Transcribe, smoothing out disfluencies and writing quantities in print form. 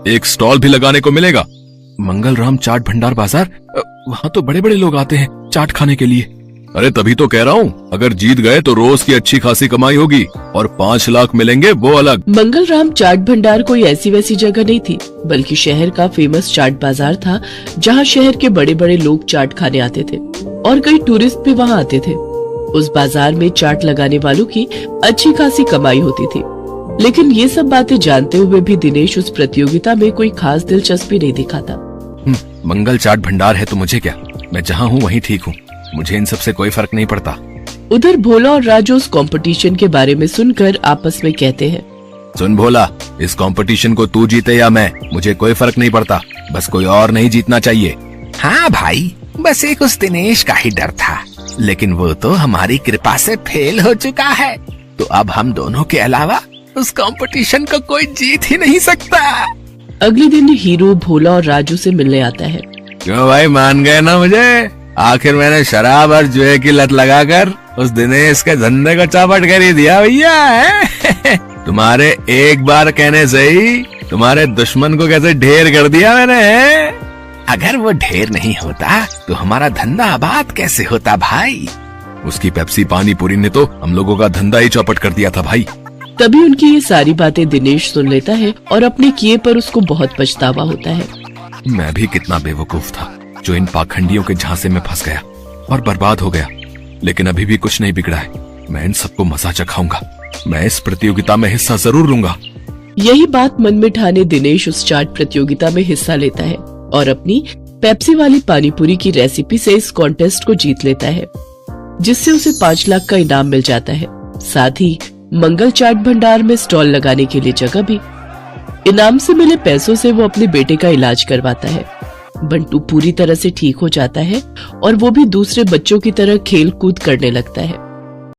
एक स्टॉल भी लगाने को मिलेगा। मंगलराम चाट भंडार बाजार, वहाँ तो बड़े बड़े लोग आते हैं चाट खाने के लिए। अरे तभी तो कह रहा हूँ, अगर जीत गए तो रोज की अच्छी खासी कमाई होगी और 5 लाख मिलेंगे वो अलग। मंगलराम चाट भंडार कोई ऐसी वैसी जगह नहीं थी, बल्कि शहर का फेमस चाट बाजार था, जहाँ शहर के बड़े बड़े लोग चाट खाने आते थे और कई टूरिस्ट भी वहाँ आते थे। उस बाजार में चाट लगाने वालों की अच्छी खासी कमाई होती थी, लेकिन ये सब बातें जानते हुए भी दिनेश उस प्रतियोगिता में कोई खास दिलचस्पी नहीं दिखाता। मंगल चाट भंडार है तो मुझे क्या, मैं जहाँ हूँ वहीं ठीक हूँ, मुझे इन सब से कोई फर्क नहीं पड़ता। उधर भोला और राजू उस कंपटीशन के बारे में सुनकर आपस में कहते हैं, सुन भोला, इस कंपटीशन को तू जीते या मैं, मुझे कोई फर्क नहीं पड़ता, बस कोई और नहीं जीतना चाहिए। हाँ भाई, बस एक उस दिनेश का ही डर था, लेकिन वो तो हमारी कृपा से फेल हो चुका है, तो अब हम दोनों के अलावा उस कंपटीशन को कोई जीत ही नहीं सकता। अगले दिन हीरो भोला और राजू से मिलने आता है। क्यों भाई, मान गए ना मुझे? आखिर मैंने शराब और जुए की लत लगाकर उस दिनेश के धंधे को चौपट कर ही दिया भैया। तुम्हारे एक बार कहने से ही तुम्हारे दुश्मन को कैसे ढेर कर दिया मैंने। अगर वो ढेर नहीं होता तो हमारा धंधा आबाद कैसे होता भाई? उसकी पेप्सी पानी पूरी ने तो हम लोगों का धंधा ही चौपट कर दिया था भाई। तभी उनकी ये सारी बातें दिनेश सुन लेता है और अपने किए पर उसको बहुत पछतावा होता है। मैं भी कितना बेवकूफ था जो इन पाखंडियों के झांसे में फंस गया और बर्बाद हो गया, लेकिन अभी भी कुछ नहीं बिगड़ा है। मैं इन सबको मजा चखाऊंगा, मैं इस प्रतियोगिता में हिस्सा जरूर लूंगा। यही बात मन में ठाने दिनेश उस चाट प्रतियोगिता में हिस्सा लेता है और अपनी पेप्सी वाली पानीपुरी की रेसिपी से इस कॉन्टेस्ट को जीत लेता है, जिससे उसे 5 लाख का इनाम मिल जाता है। साथ ही मंगल चाट भंडार में स्टॉल लगाने के लिए जगह भी। इनाम से मिले पैसों से वो अपने बेटे का इलाज करवाता है। बंटू पूरी तरह से ठीक हो जाता है और वो भी दूसरे बच्चों की तरह खेल कूद करने लगता है।